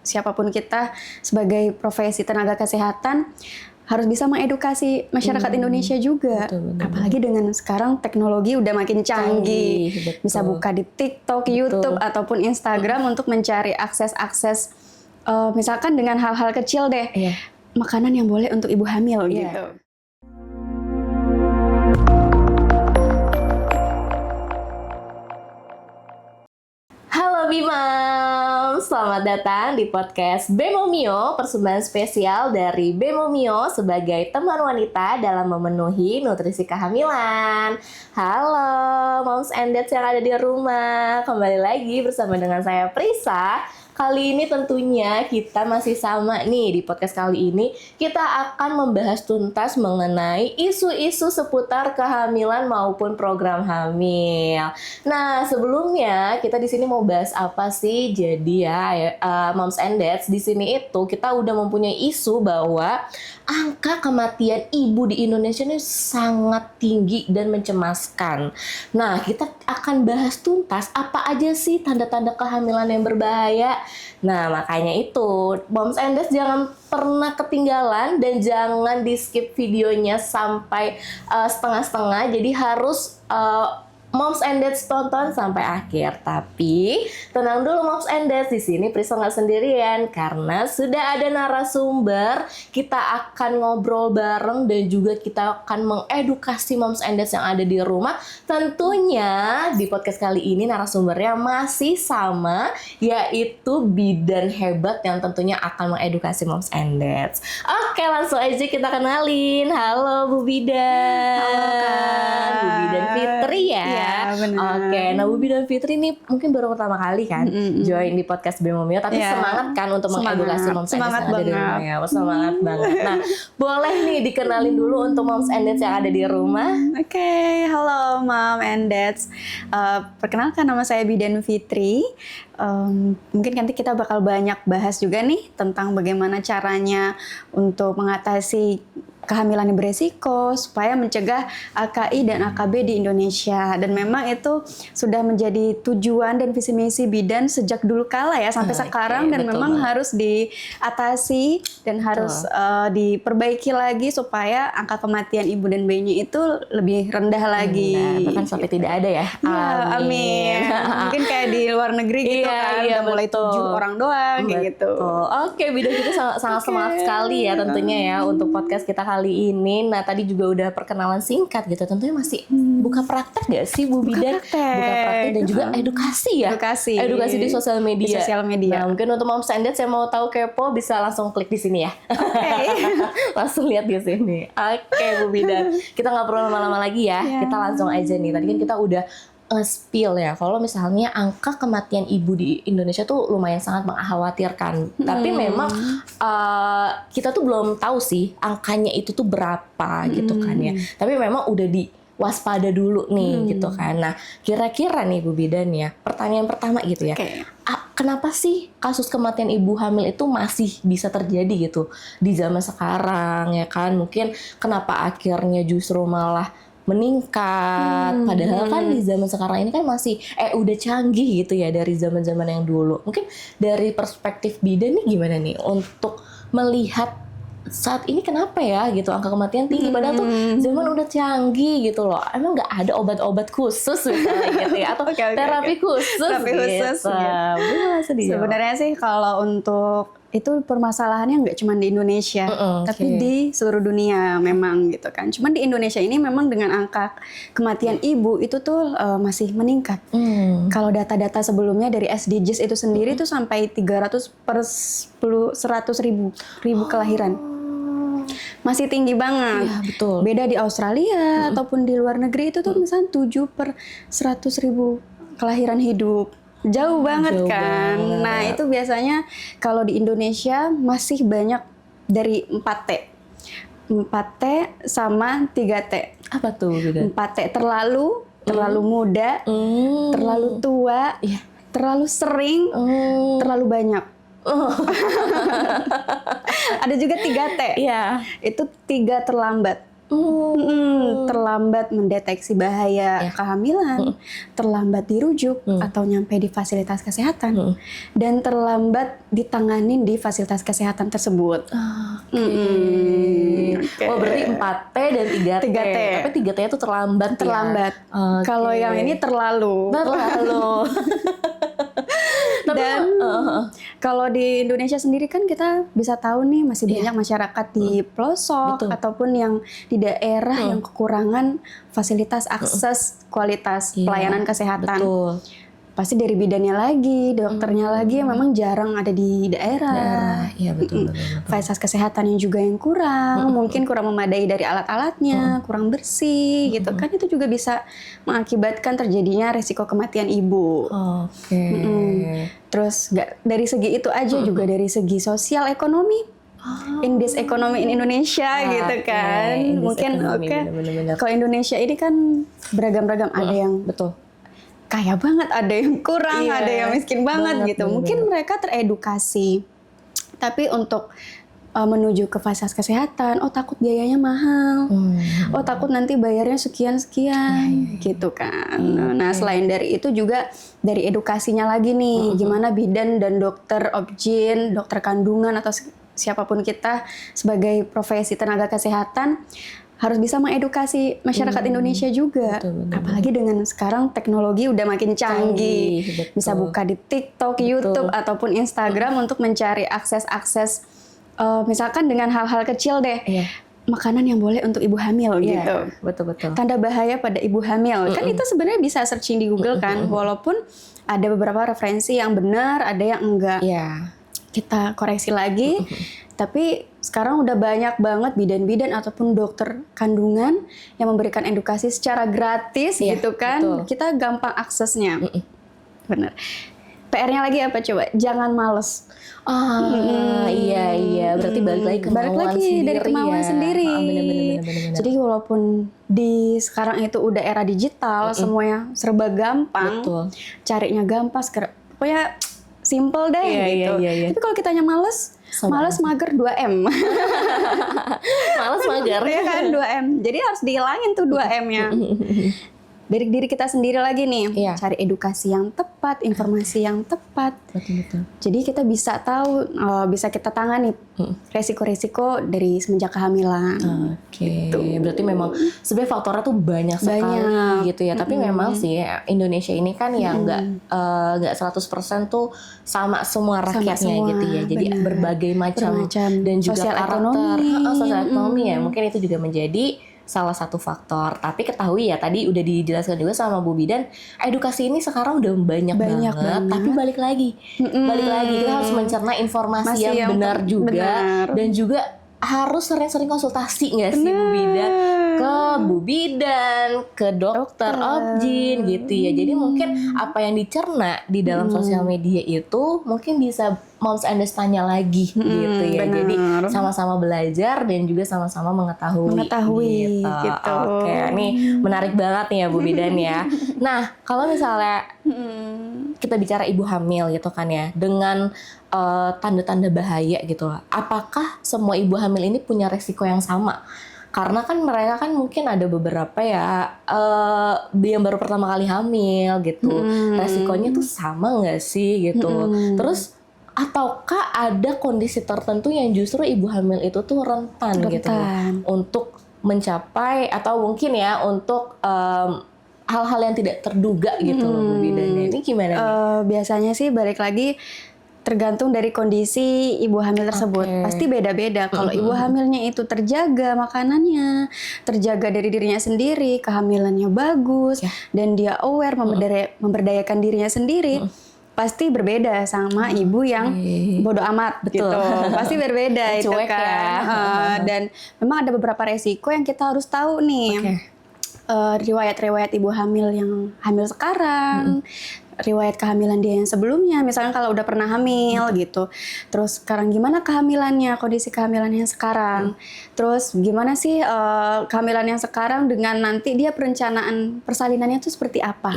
siapapun kita sebagai profesi tenaga kesehatan harus bisa mengedukasi masyarakat Indonesia juga. Betul. Apalagi dengan sekarang teknologi udah makin canggih. Bisa buka di TikTok, YouTube, ataupun Instagram untuk mencari akses-akses misalkan dengan hal-hal kecil deh. Makanan yang boleh untuk ibu hamil gitu. Halo Bimam, selamat datang di podcast Bemomio, persembahan spesial dari Bemomio sebagai teman wanita dalam memenuhi nutrisi kehamilan. Halo moms and dads yang ada di rumah, kembali lagi bersama dengan saya Prisa. Kali ini tentunya kita masih sama nih, di podcast kali ini kita akan membahas tuntas mengenai isu-isu seputar kehamilan maupun program hamil. Nah, sebelumnya kita di sini mau bahas apa sih? Jadi ya, moms and dads, di sini itu kita udah mempunyai isu bahwa angka kematian ibu di Indonesia ini sangat tinggi dan mencemaskan. Nah, kita akan bahas tuntas apa aja sih tanda-tanda kehamilan yang berbahaya. Nah, makanya itu, moms and dads jangan pernah ketinggalan dan jangan di skip videonya sampai setengah-setengah. Jadi harus moms and dads tonton sampai akhir. Tapi tenang dulu moms and dads, di sini Prisa nggak sendirian karena sudah ada narasumber. Kita akan ngobrol bareng dan juga kita akan mengedukasi moms and dads yang ada di rumah. Tentunya di podcast kali ini narasumbernya masih sama, yaitu bidan hebat yang tentunya akan mengedukasi moms and dads. Oke, langsung aja kita kenalin. Halo Bu Bidan. Halo Kak. Bu Bidan Fitri ya. Oke, nah Bu Bidan Fitri ini mungkin baru pertama kali kan join di podcast Bemomio, tapi semangat kan untuk mengedukasi moms and dads yang ada di rumah ya. Semangat banget. Nah, boleh nih dikenalin dulu untuk moms and dads yang ada di rumah. Oke, halo mom and dads. Perkenalkan, nama saya Bidan Fitri. Mungkin nanti kita bakal banyak bahas juga nih tentang bagaimana caranya untuk mengatasi kehamilan yang beresiko supaya mencegah AKI dan AKB di Indonesia. Dan memang itu sudah menjadi tujuan dan visi misi bidan sejak dulu kala ya sampai sekarang, dan memang harus diatasi dan harus diperbaiki lagi supaya angka kematian ibu dan bayinya itu lebih rendah lagi. Bahkan sampai tidak ada ya. Amin. Mungkin kayak di luar negeri gitu kan, udah mulai 7 orang doang kayak gitu. Oke, Bidan kita sangat semangat sekali ya tentunya ya untuk podcast kita kali ini. Nah, tadi juga udah perkenalan singkat gitu. Tentunya masih buka praktek gak sih Bu Bidan? Buka praktek dan juga edukasi ya. Edukasi di sosial media. Di sosial media. Nah, mungkin untuk moms and dads yang mau tahu kepo bisa langsung klik di sini ya. Langsung lihat di sini. Oke, Bu Bidan. Kita nggak perlu lama-lama lagi ya. Kita langsung aja nih. Tadi kan kita udah spill ya, kalau misalnya angka kematian ibu di Indonesia tuh lumayan sangat mengkhawatirkan. Tapi memang kita tuh belum tahu sih angkanya itu tuh berapa gitu kan ya. Tapi memang udah diwaspada dulu nih gitu kan. Nah, kira-kira nih Bu Bidan ya, pertanyaan pertama gitu ya. Kenapa sih kasus kematian ibu hamil itu masih bisa terjadi gitu di zaman sekarang ya kan? Mungkin kenapa akhirnya justru malah meningkat, padahal kan di zaman sekarang ini kan masih udah canggih gitu ya dari zaman-zaman yang dulu. Mungkin dari perspektif bidan nih gimana nih untuk melihat saat ini kenapa ya gitu angka kematian tinggi, padahal tuh zaman udah canggih gitu loh. Emang nggak ada obat-obat khusus misalnya gitu ya, atau terapi khusus gitu. Sebenarnya sih kalau untuk itu permasalahannya nggak cuma di Indonesia, tapi di seluruh dunia memang gitu kan. Cuman di Indonesia ini memang dengan angka kematian ibu itu tuh masih meningkat. Kalau data-data sebelumnya dari SDGs itu sendiri tuh sampai 300 per 100 ribu kelahiran. Masih tinggi banget. Iya, betul. Beda di Australia ataupun di luar negeri itu tuh misalnya 7 per 100 ribu kelahiran hidup. Jauh banget kan. Nah, itu biasanya kalau di Indonesia masih banyak dari 4T. 4T sama 3T. Apa tuh? 4T terlalu muda, terlalu tua, terlalu sering, terlalu banyak. Ada juga 3T. Itu 3 terlambat. terlambat mendeteksi bahaya kehamilan, terlambat dirujuk atau nyampe di fasilitas kesehatan, dan terlambat ditanganin di fasilitas kesehatan tersebut. Wah, berarti 4T dan 3T. 3T. Tapi 3T itu terlambat ya? Terlambat. Kalau yang ini terlalu. Dan kalau di Indonesia sendiri kan kita bisa tahu nih masih banyak masyarakat di pelosok ataupun yang di daerah yang kekurangan fasilitas akses kualitas pelayanan kesehatan. Betul. Pasti dari bidannya lagi, dokternya lagi yang memang jarang ada di daerah. Iya, betul. Fasilitas kesehatannya juga yang kurang, mungkin kurang memadai dari alat-alatnya, kurang bersih gitu kan, itu juga bisa mengakibatkan terjadinya risiko kematian ibu. Terus nggak dari segi itu aja, juga dari segi sosial ekonomi, indeks ekonomi in Indonesia gitu kan. Mungkin kalau Indonesia ini kan beragam-ragam, ada yang kaya banget, ada yang kurang, ada yang miskin banget gitu. Mungkin mereka teredukasi, tapi untuk menuju ke fasilitas kesehatan, takut biayanya mahal, takut nanti bayarnya sekian-sekian gitu kan. Nah, selain dari itu juga dari edukasinya lagi nih, gimana bidan dan dokter obgyn, dokter kandungan atau siapapun kita sebagai profesi tenaga kesehatan harus bisa mengedukasi masyarakat Indonesia juga. Apalagi dengan sekarang teknologi udah makin canggih. Bisa buka di TikTok, YouTube, ataupun Instagram untuk mencari akses-akses, misalkan dengan hal-hal kecil deh. Makanan yang boleh untuk ibu hamil gitu. Betul. Tanda bahaya pada ibu hamil. Kan itu sebenarnya bisa searching di Google kan. Walaupun ada beberapa referensi yang benar, ada yang enggak. Kita koreksi lagi. Tapi sekarang udah banyak banget bidan-bidan ataupun dokter kandungan yang memberikan edukasi secara gratis gitu kan. Kita gampang aksesnya. Bener. PR-nya lagi apa coba? Jangan males. Iya. Berarti balik lagi dari kemauan sendiri. Bener. Jadi walaupun di sekarang itu udah era digital, semuanya serba gampang. Carinya gampang, pokoknya simple deh gitu. Tapi kalau kitanya males mager 2M. Males mager. Ya kan 2M. Jadi harus dihilangin tuh 2M-nya. Dari diri kita sendiri lagi nih, cari edukasi yang tepat, informasi yang tepat. Betul. Jadi kita bisa tahu, bisa kita tangani resiko-resiko dari semenjak kehamilan. Gitu. Berarti memang sebenarnya faktornya tuh banyak sekali gitu ya. Tapi memang sih Indonesia ini kan yang nggak 100% tuh sama semua rakyatnya gitu ya. Jadi berbagai macam dan juga sosial ekonomi ya. Mungkin itu juga menjadi salah satu faktor. Tapi ketahui ya, tadi udah dijelaskan juga sama Bu Bidan, edukasi ini sekarang udah banyak banget. Tapi balik lagi kita harus mencerna informasi yang benar juga. Dan juga harus sering-sering konsultasi nggak sih Bu Bidan ke dokter obgyn gitu ya. Jadi mungkin apa yang dicerna di dalam sosial media itu mungkin bisa moms and tanya lagi gitu ya. Jadi sama-sama belajar dan juga sama-sama mengetahui gitu. Oke, nih menarik banget nih ya Bu Bidan ya. Nah, kalau misalnya kita bicara ibu hamil gitu kan ya, dengan tanda-tanda bahaya gitu, apakah semua ibu hamil ini punya resiko yang sama? Karena kan mereka kan mungkin ada beberapa ya yang baru pertama kali hamil gitu, resikonya tuh sama nggak sih gitu. Terus ataukah ada kondisi tertentu yang justru ibu hamil itu tuh rentan gitu untuk mencapai atau mungkin ya untuk hal-hal yang tidak terduga gitu loh Bu Bidan. Ini gimana nih? Biasanya sih balik lagi tergantung dari kondisi ibu hamil tersebut. Pasti beda-beda. Kalau ibu hamilnya itu terjaga makanannya, terjaga dari dirinya sendiri, kehamilannya bagus, dan dia aware memberdayakan dirinya sendiri, pasti berbeda sama ibu yang bodoh amat gitu. Pasti berbeda itu kan. Dan memang ada beberapa resiko yang kita harus tahu nih. Riwayat-riwayat ibu hamil yang hamil sekarang, riwayat kehamilan dia yang sebelumnya, misalnya kalau udah pernah hamil gitu, terus sekarang gimana kehamilannya, kondisi kehamilannya sekarang, terus gimana sih kehamilan yang sekarang dengan nanti dia perencanaan persalinannya itu seperti apa.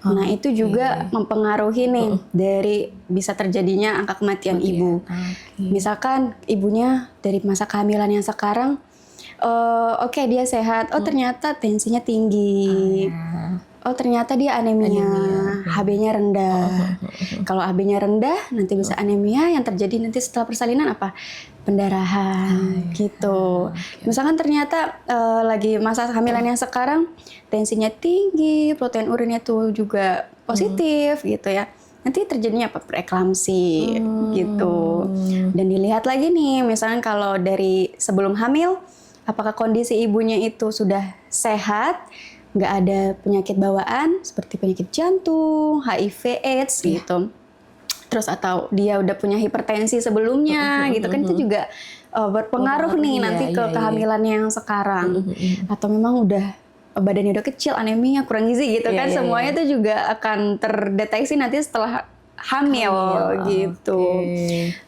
Nah itu juga mempengaruhi nih dari bisa terjadinya angka kematian ibu. Misalkan ibunya dari masa kehamilan yang sekarang oke, dia sehat. Oh ternyata tensinya tinggi. Oh ternyata dia anemia. HB-nya rendah. Kalau HB-nya rendah nanti bisa anemia, yang terjadi nanti setelah persalinan apa? Pendarahan gitu. Misalkan ternyata lagi masa kehamilan yang sekarang tensinya tinggi, protein urinnya tuh juga positif gitu ya. Nanti terjadinya apa? Preeklamsi gitu. Dan dilihat lagi nih, misalkan kalau dari sebelum hamil, apakah kondisi ibunya itu sudah sehat, nggak ada penyakit bawaan seperti penyakit jantung, HIV, AIDS gitu. Terus atau dia udah punya hipertensi sebelumnya gitu kan, itu juga berpengaruh nih nanti ke kehamilan yang sekarang. Atau memang udah badannya udah kecil, anemia, kurang gizi gitu kan, semuanya itu juga akan terdeteksi nanti setelah hamil gitu.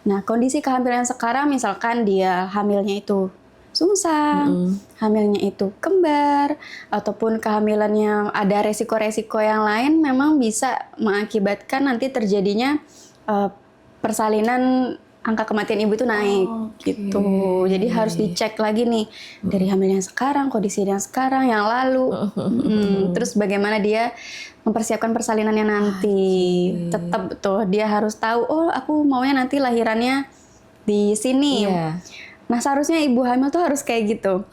Nah, kondisi kehamilan sekarang misalkan dia hamilnya itu sungsang, hamilnya itu kembar, ataupun kehamilannya ada resiko-resiko yang lain, memang bisa mengakibatkan nanti terjadinya persalinan, angka kematian ibu itu naik gitu. Jadi harus dicek lagi nih dari hamilnya sekarang, kondisinya sekarang, yang lalu, terus bagaimana dia mempersiapkan persalinannya nanti. Tetap tuh dia harus tahu, oh aku maunya nanti lahirannya di sini. Nah seharusnya ibu hamil tuh harus kayak gitu.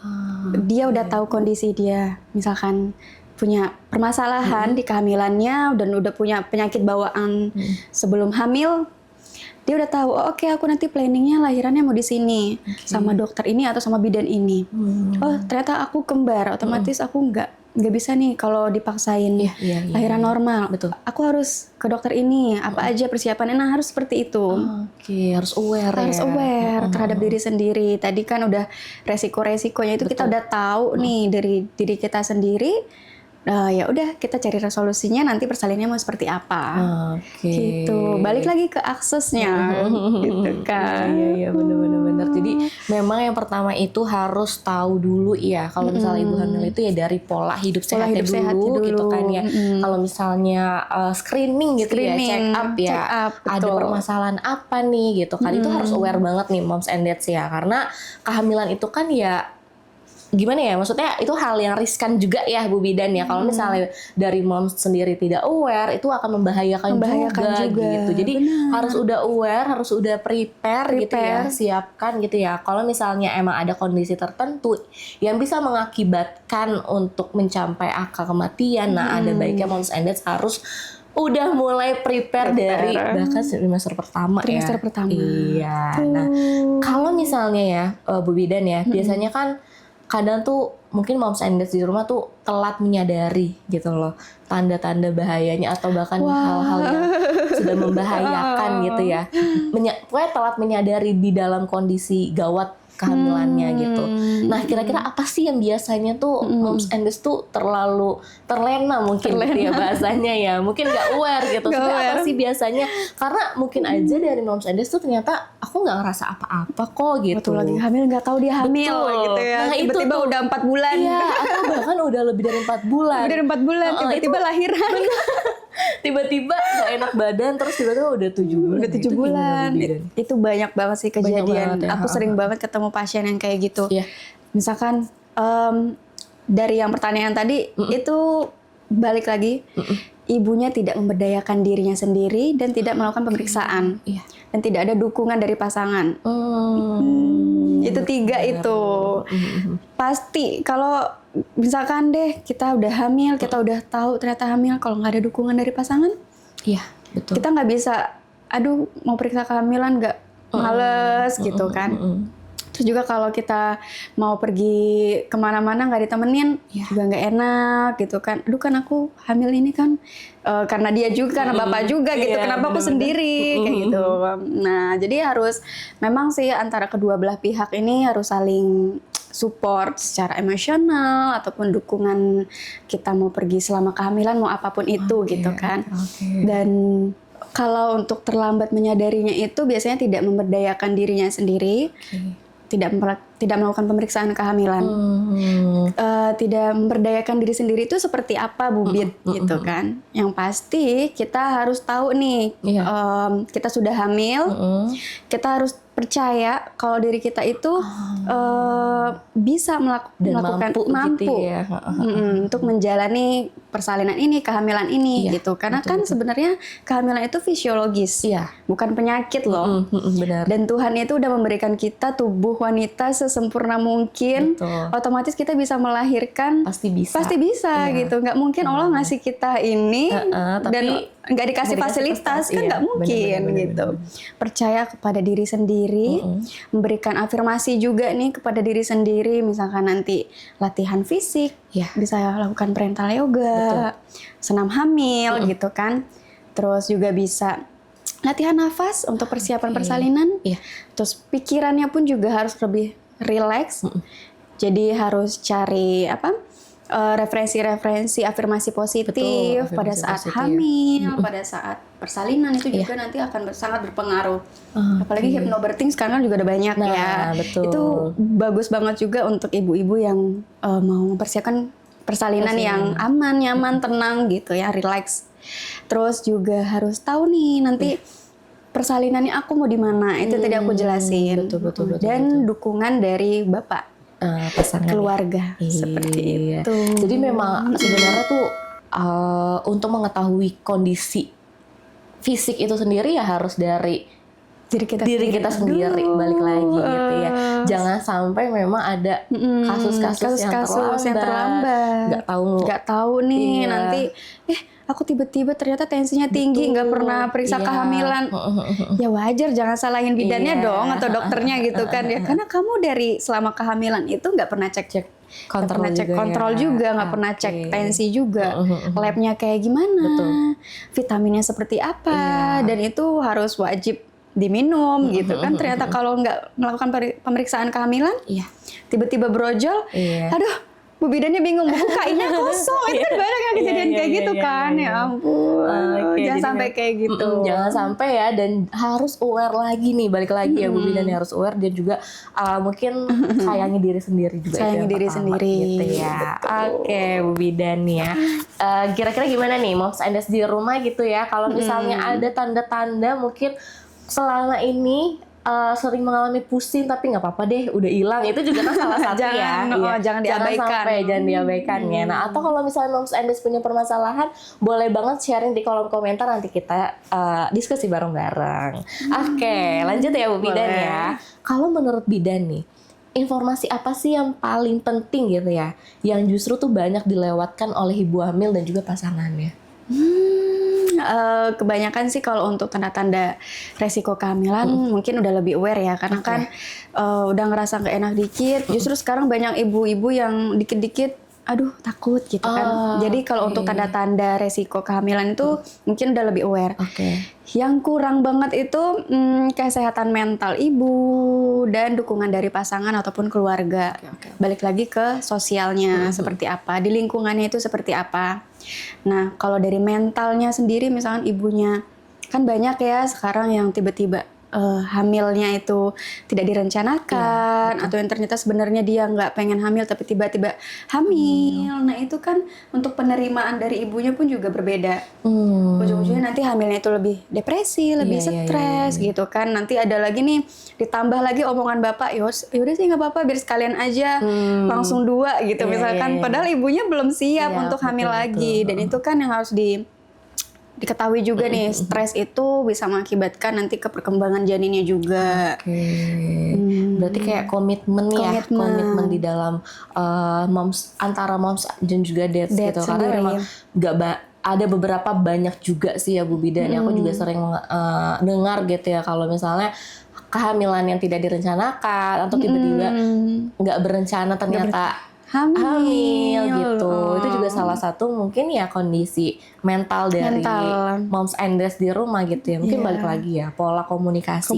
Dia udah tahu kondisi dia, misalkan punya permasalahan di kehamilannya dan udah punya penyakit bawaan sebelum hamil, dia udah tahu, oh, oke aku nanti planningnya lahirannya mau di sini sama dokter ini atau sama bidan ini. Oh ternyata aku kembar, otomatis aku nggak bisa nih kalau dipaksain lahiran normal. Betul. Aku harus ke dokter ini, apa aja persiapannya. Nah harus seperti itu. Harus aware. Harus aware terhadap diri sendiri. Tadi kan udah resiko-resikonya itu kita udah tahu nih dari diri kita sendiri. Ya udah kita cari resolusinya, nanti persalinannya mau seperti apa. Gitu. Balik lagi ke aksesnya gitu kan. Iya benar. Jadi memang yang pertama itu harus tahu dulu ya, kalau misalnya ibu hamil itu ya dari pola hidup sehatnya dulu gitu kan ya. Kalau misalnya screening gitu ya, check up ya, ada permasalahan apa nih gitu kan. Itu harus aware banget nih moms and dads ya, karena kehamilan itu kan ya gimana ya, maksudnya itu hal yang riskan juga ya Bu Bidan ya. Kalau misalnya dari mom sendiri tidak aware, itu akan membahayakan juga gitu. Jadi harus udah aware, harus udah prepare gitu ya, siapkan gitu ya. Kalau misalnya emang ada kondisi tertentu yang bisa mengakibatkan untuk mencapai angka kematian, nah ada baiknya moms and dads harus udah mulai prepare dari bahkan trimester pertama. Iya. Nah, kalau misalnya ya Bu Bidan ya, biasanya kan kadang tuh mungkin moms and dads di rumah tuh telat menyadari gitu loh tanda-tanda bahayanya atau bahkan hal-hal yang sudah membahayakan gitu ya. Pokoknya telat menyadari di dalam kondisi gawat kehamilannya gitu. Nah kira-kira apa sih yang biasanya tuh moms and dads tuh terlalu terlena mungkin gitu ya bahasanya ya, mungkin nggak aware gitu. Sebenarnya apa sih biasanya, karena mungkin aja dari moms and dads tuh ternyata aku nggak ngerasa apa-apa kok gitu. Betul, lagi hamil nggak tahu dia hamil gitu ya. Nah, tiba-tiba udah 4 bulan. Iya, atau bahkan udah lebih dari 4 bulan. Lebih dari 4 bulan, tiba-tiba lahiran. Tiba-tiba gak enak badan, terus tiba-tiba udah 7 bulan. Udah 7 bulan. Itu banyak banget sih kejadian. Banget, ya. Aku sering banget ketemu pasien yang kayak gitu. Iya. Misalkan dari yang pertanyaan tadi, itu balik lagi. Ibunya tidak memberdayakan dirinya sendiri dan tidak melakukan pemeriksaan. Dan tidak ada dukungan dari pasangan. Itu 3 itu. Pasti kalau misalkan deh kita udah hamil, kita udah tahu ternyata hamil, kalau nggak ada dukungan dari pasangan, betul. Kita nggak bisa, aduh mau periksa kehamilan nggak, males gitu kan. Terus juga kalau kita mau pergi kemana-mana nggak ditemenin, juga nggak enak gitu kan. Aduh kan aku hamil ini kan karena dia juga, karena bapak juga gitu. Kenapa aku sendiri kayak gitu. Nah jadi harus memang sih antara kedua belah pihak ini harus saling support secara emosional ataupun dukungan kita mau pergi selama kehamilan, mau apapun itu gitu kan. Dan kalau untuk terlambat menyadarinya itu biasanya tidak memberdayakan dirinya sendiri. Tidak tidak melakukan pemeriksaan kehamilan. Tidak memberdayakan diri sendiri itu seperti apa, Bu Bit, gitu kan. Yang pasti kita harus tahu nih, kita sudah hamil, kita harus percaya kalau diri kita itu bisa melakukan mampu gitu ya. untuk menjalani persalinan ini, kehamilan ini, gitu. Karena kan sebenarnya kehamilan itu fisiologis, bukan penyakit loh. Benar. Dan Tuhan itu udah memberikan kita tubuh wanita sesempurna mungkin. Otomatis kita bisa melahirkan. Pasti bisa gitu. Nggak mungkin Allah ngasih kita ini dan nggak dikasih fasilitas, kan nggak mungkin gitu. Percaya kepada diri sendiri, memberikan afirmasi juga nih kepada diri sendiri. Misalkan nanti latihan fisik, bisa lakukan parental yoga, senam hamil gitu kan. Terus juga bisa latihan nafas untuk persiapan persalinan. Terus pikirannya pun juga harus lebih rileks. Jadi harus cari referensi afirmasi positif pada saat hamil, pada saat persalinan itu juga nanti akan sangat berpengaruh. Apalagi hypnobirthing sekarang juga udah banyak Itu bagus banget juga untuk ibu-ibu yang mau mempersiapkan persalinan yang aman, nyaman, tenang gitu ya, relax. Terus juga harus tahu nih nanti persalinannya aku mau di mana, itu tadi aku jelasin. Dan dukungan dari bapak. Pasangan keluarga seperti itu. Jadi memang sebenarnya tuh untuk mengetahui kondisi fisik itu sendiri ya harus dari diri kita sendiri balik lagi gitu ya. Jangan sampai memang ada kasus-kasus yang terlambat. Nggak tahu nih nanti aku tiba-tiba ternyata tensinya tinggi, nggak pernah periksa kehamilan. Ya wajar, jangan salahin bidannya dong atau dokternya gitu kan ya. Karena kamu dari selama kehamilan itu nggak pernah cek kontrol juga, nggak pernah cek tensi juga, labnya kayak gimana, vitaminnya seperti apa, dan itu harus wajib diminum gitu kan. Ternyata kalau nggak melakukan pemeriksaan kehamilan, tiba-tiba brojol, aduh. Bu bidannya bingung, KI-nya kosong. Itu kan banyak yang kejadian kayak gitu kan. Ya ampun. Jangan sampai kayak gitu. Jangan sampai ya, dan harus aware lagi nih, balik lagi ya Bu Bidan, harus aware dan juga mungkin sayangi diri sendiri juga. Sayangi diri sendiri gitu ya. Oke, Bu Bidan ya. Kira-kira gimana nih Moms and Dads di rumah gitu ya, kalau misalnya ada tanda-tanda mungkin selama ini sering mengalami pusing tapi nggak apa-apa deh udah hilang, itu juga kan salah satu jangan diabaikan. Jangan diabaikan ya. Nah, atau kalau misalnya Moms and Dads punya permasalahan, boleh banget sharing di kolom komentar, nanti kita diskusi bareng-bareng. Oke, lanjut ya Bu Bidan ya. Kalau menurut Bidan nih, informasi apa sih yang paling penting gitu ya, yang justru tuh banyak dilewatkan oleh ibu hamil dan juga pasangannya? Kebanyakan sih kalau untuk tanda-tanda resiko kehamilan mungkin udah lebih aware ya, karena kan udah ngerasa gak enak dikit. Justru sekarang banyak ibu-ibu yang dikit-dikit aduh takut gitu kan. Jadi kalau untuk tanda-tanda resiko kehamilan itu mungkin udah lebih aware. Yang kurang banget itu kesehatan mental ibu dan dukungan dari pasangan ataupun keluarga. Balik lagi ke sosialnya seperti apa, di lingkungannya itu seperti apa. Nah, kalau dari mentalnya sendiri, misalkan ibunya, kan banyak ya sekarang yang tiba-tiba hamilnya itu tidak direncanakan, atau yang ternyata sebenarnya dia nggak pengen hamil tapi tiba-tiba hamil. Nah, itu kan untuk penerimaan dari ibunya pun juga berbeda. Ujung-ujungnya nanti hamilnya itu lebih depresi, lebih stres gitu kan. Nanti ada lagi nih, ditambah lagi omongan bapak, yaudah sih nggak apa-apa, biar sekalian aja langsung 2 gitu misalkan. Padahal ibunya belum siap untuk hamil lagi. Dan itu kan yang harus diketahui juga nih, stres itu bisa mengakibatkan nanti ke perkembangan janinnya juga. Berarti kayak komitmen di dalam antara moms dan juga dads gitu. Karena memang ada beberapa banyak juga sih ya Bu Bidan. Aku juga sering dengar gitu ya, kalau misalnya kehamilan yang tidak direncanakan atau tiba-tiba nggak berencana ternyata hamil gitu. Itu juga salah satu mungkin ya kondisi mental dari moms and dads di rumah gitu ya. Mungkin balik lagi ya, pola komunikasi.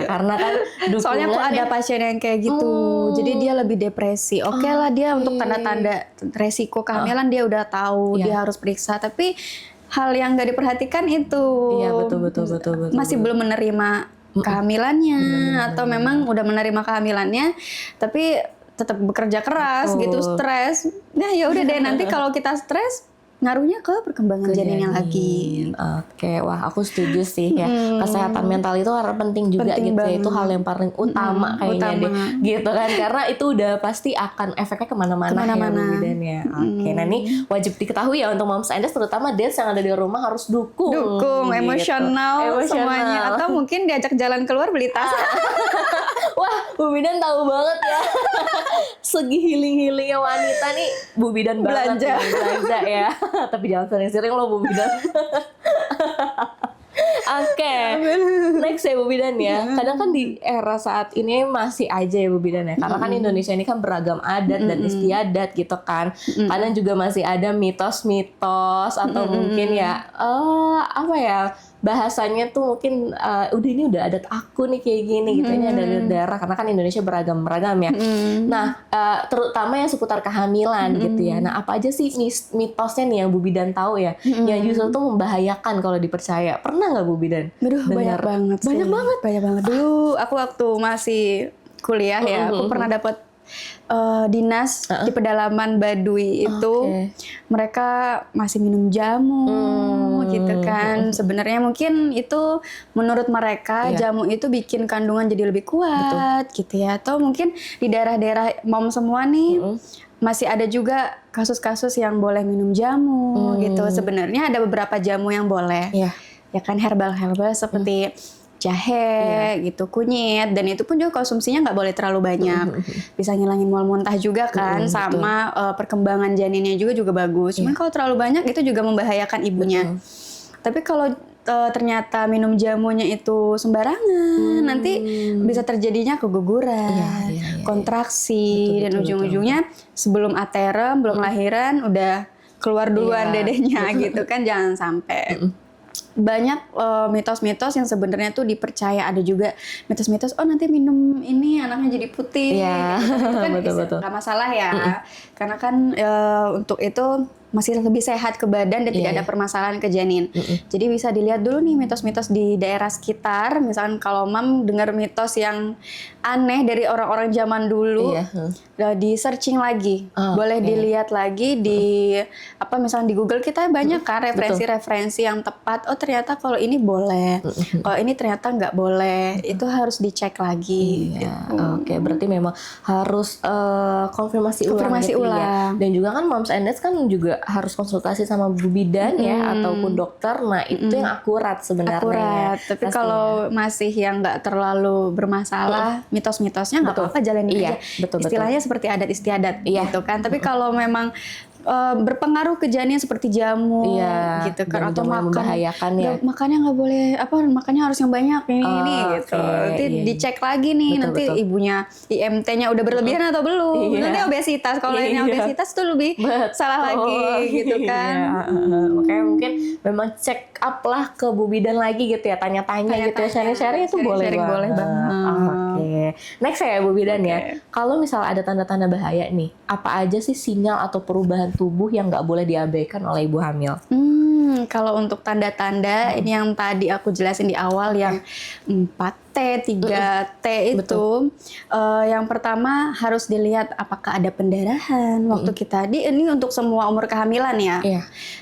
Karena kan soalnya aku ada pasien yang kayak gitu. Jadi dia lebih depresi. Oke lah, dia untuk tanda-tanda resiko kehamilan dia udah tahu, dia harus periksa, tapi hal yang gak diperhatikan itu betul. masih belum menerima kehamilannya atau memang udah menerima kehamilannya tapi tetap bekerja keras gitu, stres. Nah, ya udah deh, nanti kalau kita stres ngaruhnya ke perkembangan janinnya lagi. Oke, wah aku setuju sih ya. Kesehatan mental itu harus penting juga Penting gitu ya. banget. Itu hal yang paling utama kayaknya deh. Gitu kan, karena itu udah pasti akan efeknya kemana-mana ya Bu Bidan ya. Oke, nah ini wajib diketahui ya untuk moms and dads, terutama dads yang ada di rumah harus dukung gitu. Emosional semuanya. Atau mungkin diajak jalan keluar beli tas. Wah, Bu Bidan tahu banget ya. Segi healing-healingnya wanita nih Bu Bidan banget Belanja. nih, belanja ya. Tapi jangan sering-sering loh Bu Bidan. Oke, next ya Bu Bidan ya. Kadang kan di era saat ini masih aja ya Bu Bidan ya. Karena kan Indonesia ini kan beragam adat dan istiadat gitu kan. Kadang juga masih ada mitos-mitos atau mungkin ya apa ya, bahasanya tuh mungkin udah ini udah adat aku nih kayak gini gitu. Ini ada daerah karena kan Indonesia beragam-beragam ya. Nah, terutama yang seputar kehamilan gitu ya. Nah, apa aja sih mitosnya nih yang Bu Bidan tahu ya, yang justru tuh membahayakan kalau dipercaya? Pernah nggak Bu Bidan? Aduh, banyak banget sih. Banyak banget. Dulu aku waktu masih kuliah ya, aku pernah dapat dinas di pedalaman Baduy itu. Mereka masih minum jamu gitu kan. Sebenarnya mungkin itu menurut mereka jamu itu bikin kandungan jadi lebih kuat gitu ya. Atau mungkin di daerah-daerah mom semua nih masih ada juga kasus-kasus yang boleh minum jamu gitu. Sebenarnya ada beberapa jamu yang boleh. Ya kan, herbal seperti jahe gitu, kunyit, dan itu pun juga konsumsinya nggak boleh terlalu banyak. Bisa ngilangin mual muntah juga kan, sama perkembangan janinnya juga bagus. Cuman kalau terlalu banyak itu juga membahayakan ibunya. Tapi kalau ternyata minum jamunya itu sembarangan, nanti bisa terjadinya keguguran, kontraksi, dan ujung-ujungnya sebelum aterem, belum lahiran udah keluar duluan dedenya gitu kan, jangan sampai. Banyak mitos-mitos yang sebenarnya tuh dipercaya. Ada juga mitos-mitos, oh nanti minum ini anaknya jadi putih gitu. Itu kan betul. nggak masalah ya, karena kan untuk itu masih lebih sehat ke badan dan tidak ada permasalahan ke janin. Jadi bisa dilihat dulu nih mitos-mitos di daerah sekitar. Misalkan kalau mam dengar mitos yang aneh dari orang-orang zaman dulu, di searching lagi, boleh dilihat lagi di apa, misalnya di Google kita banyak kan referensi-referensi yang tepat. Oh ternyata kalau ini boleh, kalau ini ternyata nggak boleh. Itu harus dicek lagi. Oke, berarti memang harus konfirmasi ulang. Ya. Dan juga kan moms and dads kan juga harus konsultasi sama Bu Bidan ya ataupun dokter. Nah itu yang akurat sebenarnya. Tapi kalau masih yang nggak terlalu bermasalah, mitos-mitosnya nggak apa-apa, jalanin aja. Istilahnya seperti adat istiadat gitu kan. Tapi kalau memang berpengaruh ke janin seperti jamu gitu kan, atau membahayakan ya. Makannya nggak boleh, makannya harus yang banyak ini gitu. Nanti dicek lagi nih, nanti ibunya IMT-nya udah berlebihan atau belum. Nanti obesitas, kalau lainnya obesitas tuh lebih salah lagi gitu kan. Makanya mungkin memang check up lah ke Bu Bidan lagi gitu ya, tanya-tanya gitu ya, sharing-sharing itu boleh banget. Oke. Next ya Bu Bidan ya. Kalau misalnya ada tanda-tanda bahaya nih, apa aja sih sinyal atau perubahan tubuh yang nggak boleh diabaikan oleh ibu hamil? Kalau untuk tanda-tanda ini yang tadi aku jelasin di awal, yang 4T, 3T itu, yang pertama harus dilihat apakah ada pendarahan waktu kita ini untuk semua umur kehamilan ya.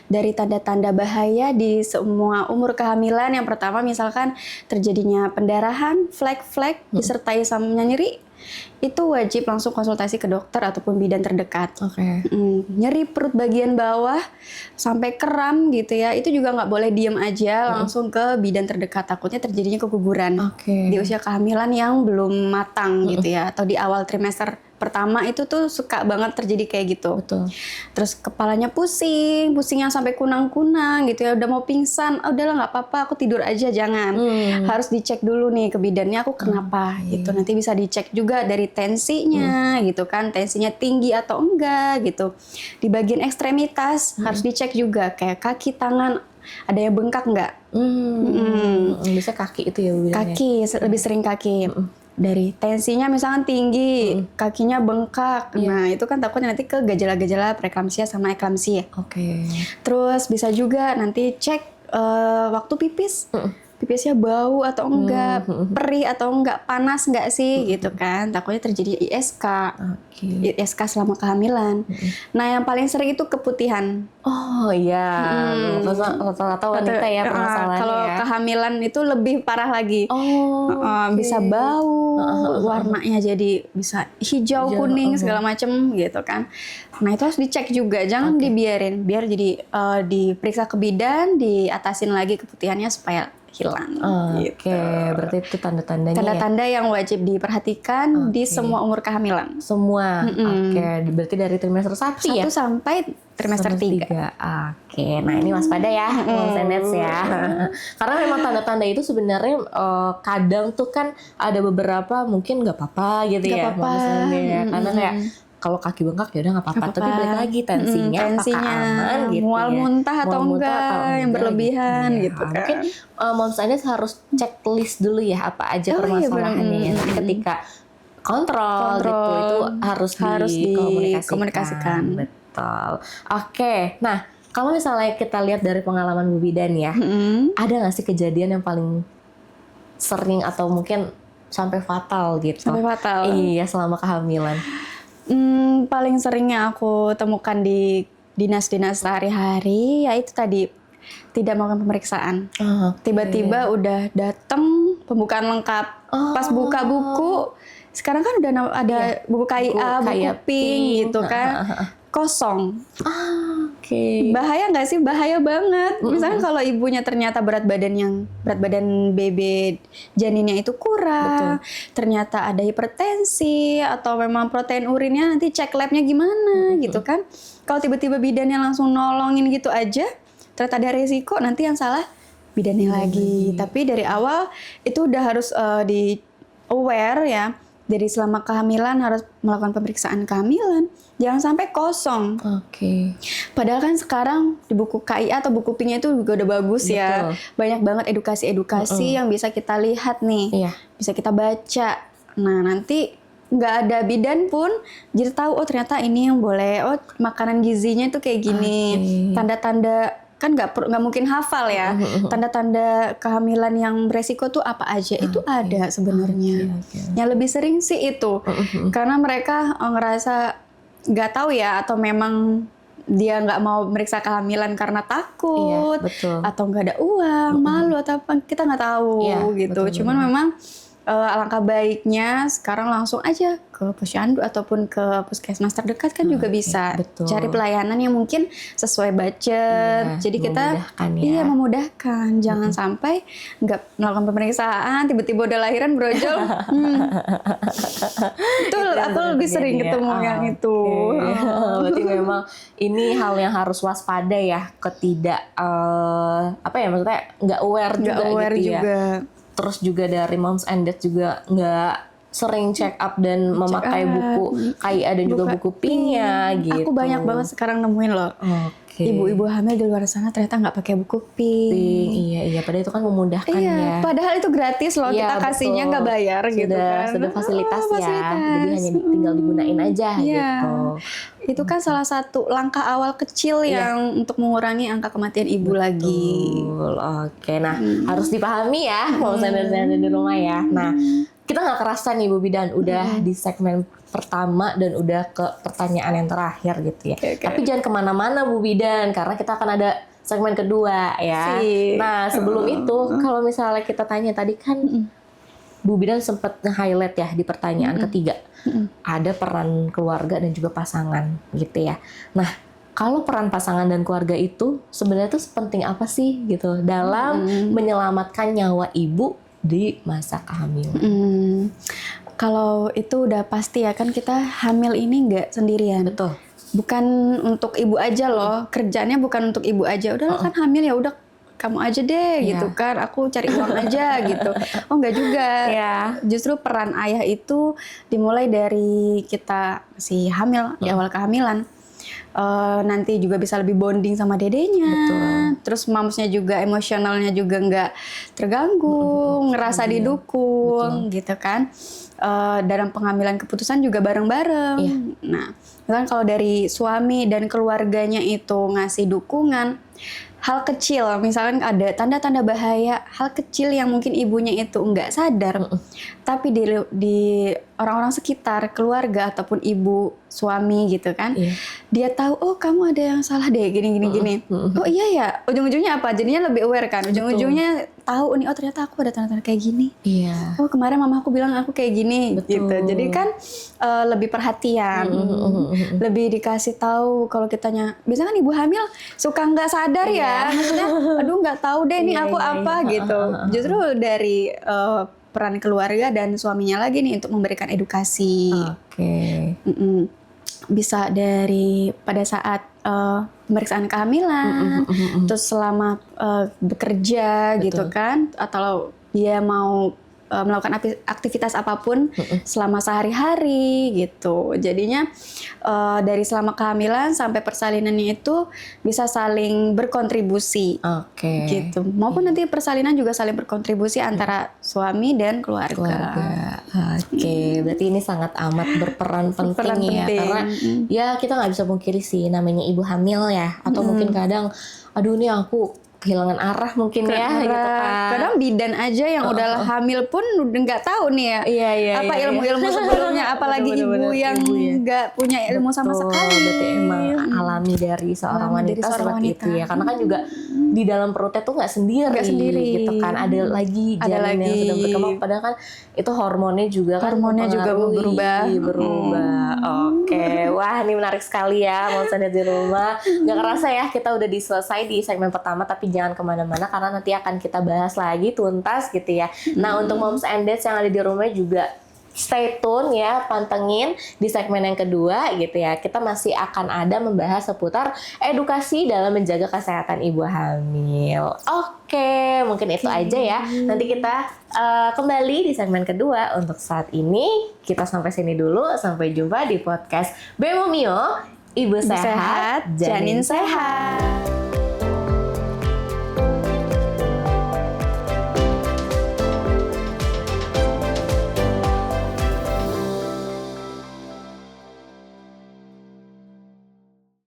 Dari tanda-tanda bahaya di semua umur kehamilan, yang pertama misalkan terjadinya pendarahan, flek-flek disertai sama nyeri. Itu wajib langsung konsultasi ke dokter ataupun bidan terdekat. Nyeri perut bagian bawah sampai kram gitu ya, itu juga nggak boleh diem aja, langsung ke bidan terdekat, takutnya terjadinya keguguran di usia kehamilan yang belum matang gitu ya, atau di awal trimester pertama itu tuh suka banget terjadi kayak gitu. Terus kepalanya pusing yang sampai kunang-kunang gitu ya, udah mau pingsan, udahlah nggak apa-apa, aku tidur aja, jangan. Harus dicek dulu nih ke bidannya, aku kenapa gitu. Nanti bisa dicek juga dari tensinya gitu kan, tensinya tinggi atau enggak gitu. Di bagian ekstremitas harus dicek juga, kayak kaki, tangan, ada yang bengkak nggak? Bisa kaki itu ya Bu Bidan? Kaki, lebih sering kaki. Dari tensinya misalkan tinggi, kakinya bengkak. Nah, itu kan takutnya nanti ke gejala-gejala preeklamsia sama eklamsia. Terus bisa juga nanti cek waktu pipis. pipisnya bau atau enggak, perih atau enggak, panas enggak sih gitu kan. Takutnya terjadi ISK. ISK selama kehamilan. Nah, yang paling sering itu keputihan. Oh iya, rata-rata wanita ya permasalahannya kalau ya. kehamilan itu lebih parah lagi. Bisa bau, warnanya jadi bisa hijau, kuning segala macem gitu kan. Nah, itu harus dicek juga, jangan dibiarin, biar jadi diperiksa ke bidan, diatasin lagi keputihannya supaya hilang. Oke, berarti itu tanda-tandanya tanda-tanda yang wajib diperhatikan di semua umur kehamilan. Semua. Oke, berarti dari trimester 1 ya? 1 sampai trimester 3. Oke, nah ini waspada ya, moms and dads ya. Karena memang tanda-tanda itu sebenarnya kadang tuh kan ada beberapa mungkin nggak apa-apa gitu ya, moms and dads ya. Karena kayak kalau kaki bengkak ya udah nggak apa-apa, tapi balik lagi tensinya apakah aman gitu mual ya. muntah atau enggak yang berlebihan gitu kan. Mungkin moms and dads harus checklist dulu ya apa aja permasalahannya ya. Nanti ketika kontrol gitu itu harus dikomunikasikan. Betul. Oke, nah kalau misalnya kita lihat dari pengalaman Bu Bidan ya, ada nggak sih kejadian yang paling sering atau mungkin sampai fatal gitu? Sampai fatal. Iya, selama kehamilan. Paling seringnya aku temukan di dinas-dinas sehari-hari, yaitu tadi tidak melakukan pemeriksaan. Tiba-tiba udah datang pembukaan lengkap. Pas buka buku, sekarang kan udah ada buku KIA, buku pink gitu kan. Kosong. Bahaya nggak sih? Bahaya banget. Misalnya kalau ibunya ternyata berat badan BB janinnya itu kurang, ternyata ada hipertensi atau memang protein urinnya, nanti cek labnya gimana gitu kan? Kalau tiba-tiba bidannya langsung nolongin gitu aja, ternyata ada resiko, nanti yang salah bidannya lagi. Tapi dari awal itu udah harus di aware ya. Dari selama kehamilan harus melakukan pemeriksaan kehamilan. Jangan sampai kosong. Padahal kan sekarang di buku KIA atau buku pinknya itu juga udah bagus ya. Banyak banget edukasi-edukasi yang bisa kita lihat nih. Bisa kita baca. Nah, nanti nggak ada bidan pun jadi tahu, oh ternyata ini yang boleh. Oh, makanan gizinya itu kayak gini. Tanda-tanda kan nggak mungkin hafal ya. Tanda-tanda kehamilan yang beresiko tuh apa aja, itu ada sebenarnya. Yang lebih sering sih itu karena mereka ngerasa nggak tahu ya, atau memang dia nggak mau meriksa kehamilan karena takut atau nggak ada uang, malu atau apa, kita nggak tahu gitu. Cuman memang alangkah baiknya sekarang langsung aja ke posyandu ataupun ke puskesmas terdekat kan juga bisa cari pelayanan yang mungkin sesuai budget. Jadi kita memudahkan. Jangan sampai nggak melakukan pemeriksaan, tiba-tiba udah lahiran brojol. Betul, aku lebih sering ketemu yang itu. Berarti memang ini hal yang harus waspada ya, maksudnya nggak aware gitu ya. Terus juga dari moms and dads juga nggak sering check up dan memakai buku KIA dan juga buku pinknya gitu. Aku banyak banget sekarang nemuin loh. Ibu-ibu hamil di luar sana ternyata nggak pakai buku pink. Iya, padahal itu kan memudahkan ya. Padahal itu gratis loh, kita kasihnya nggak bayar gitu kan. Sudah fasilitas ya, jadi hanya tinggal digunain aja gitu. Itu kan salah satu langkah awal kecil yang untuk mengurangi angka kematian ibu lagi. Oke, nah harus dipahami ya, mau yang ada di rumah ya. Nah, kita nggak kerasa nih Bu Bidan, udah di segmen pertama dan udah ke pertanyaan yang terakhir gitu ya. Tapi jangan kemana-mana Bu Bidan, karena kita akan ada segmen kedua ya. Nah, sebelum itu kalau misalnya kita tanya tadi kan Bu Bidan sempat nge-highlight ya di pertanyaan ketiga. Ada peran keluarga dan juga pasangan gitu ya. Nah, kalau peran pasangan dan keluarga itu sebenarnya tuh sepenting apa sih gitu dalam menyelamatkan nyawa ibu di masa kehamilan? Kalau itu udah pasti ya, kan kita hamil ini nggak sendirian. Betul. Bukan untuk ibu aja loh, kerjaannya bukan untuk ibu aja. Udah kan hamil ya udah kamu aja deh gitu kan, aku cari uang aja gitu. Oh enggak juga. Justru peran ayah itu dimulai dari kita masih hamil, di awal kehamilan. Nanti juga bisa lebih bonding sama dedenya. Terus mamsnya juga emosionalnya juga nggak terganggu, ngerasa didukung gitu kan. Dalam pengambilan keputusan juga bareng-bareng. Nah, kan kalau dari suami dan keluarganya itu ngasih dukungan, hal kecil, misalkan ada tanda-tanda bahaya, hal kecil yang mungkin ibunya itu nggak sadar, tapi di orang-orang sekitar, keluarga ataupun ibu, suami gitu kan, dia tahu, oh kamu ada yang salah deh, gini. Oh iya ya, ujung-ujungnya apa? Jadinya lebih aware kan, ujung-ujungnya tahu nih, oh ternyata aku ada tanda-tanda kayak gini. Iya. Oh kemarin mama aku bilang aku kayak gini, Betul. gitu. Jadi kan lebih perhatian, lebih dikasih tahu kalau kitanya, biasanya kan ibu hamil suka nggak sadar ya, maksudnya, aduh nggak tahu deh nih aku apa gitu. Justru dari peran keluarga dan suaminya lagi nih untuk memberikan edukasi. Oke. Bisa dari pada saat pemeriksaan kehamilan, terus selama bekerja gitu kan, atau dia mau melakukan aktivitas apapun selama sehari-hari gitu. Jadinya dari selama kehamilan sampai persalinannya itu bisa saling berkontribusi. Oke. Gitu. Maupun nanti persalinan juga saling berkontribusi antara suami dan keluarga. Oke, berarti ini sangat amat berperan penting ya, karena ya kita nggak bisa pungkiri sih namanya ibu hamil ya, atau mungkin kadang, aduh nih aku kehilangan arah mungkin ya, gitu kan. Kadang bidan aja yang udah hamil pun udah nggak tahu nih ya, apa ilmu-ilmu sebelumnya, apalagi ibu yang nggak punya ilmu sama sekali. Berarti emang alami dari seorang wanita seperti itu ya, karena kan juga di dalam perutnya tuh nggak sendiri gitu kan, ada lagi janin yang sedang berkembang, padahal kan itu hormonnya juga berubah. Oke, wah ini menarik sekali ya, mau di rumah. Nggak kerasa ya kita udah selesai di segmen pertama, tapi jangan kemana-mana karena nanti akan kita bahas lagi tuntas gitu ya. Nah untuk moms and dads yang ada di rumah juga stay tune ya, pantengin di segmen yang kedua gitu ya. Kita masih akan ada membahas seputar edukasi dalam menjaga kesehatan ibu hamil. Oke, mungkin itu aja ya. Nanti kita kembali di segmen kedua. Untuk saat ini kita sampai sini dulu. Sampai jumpa di podcast Bemo Mio, Ibu sehat, janin sehat.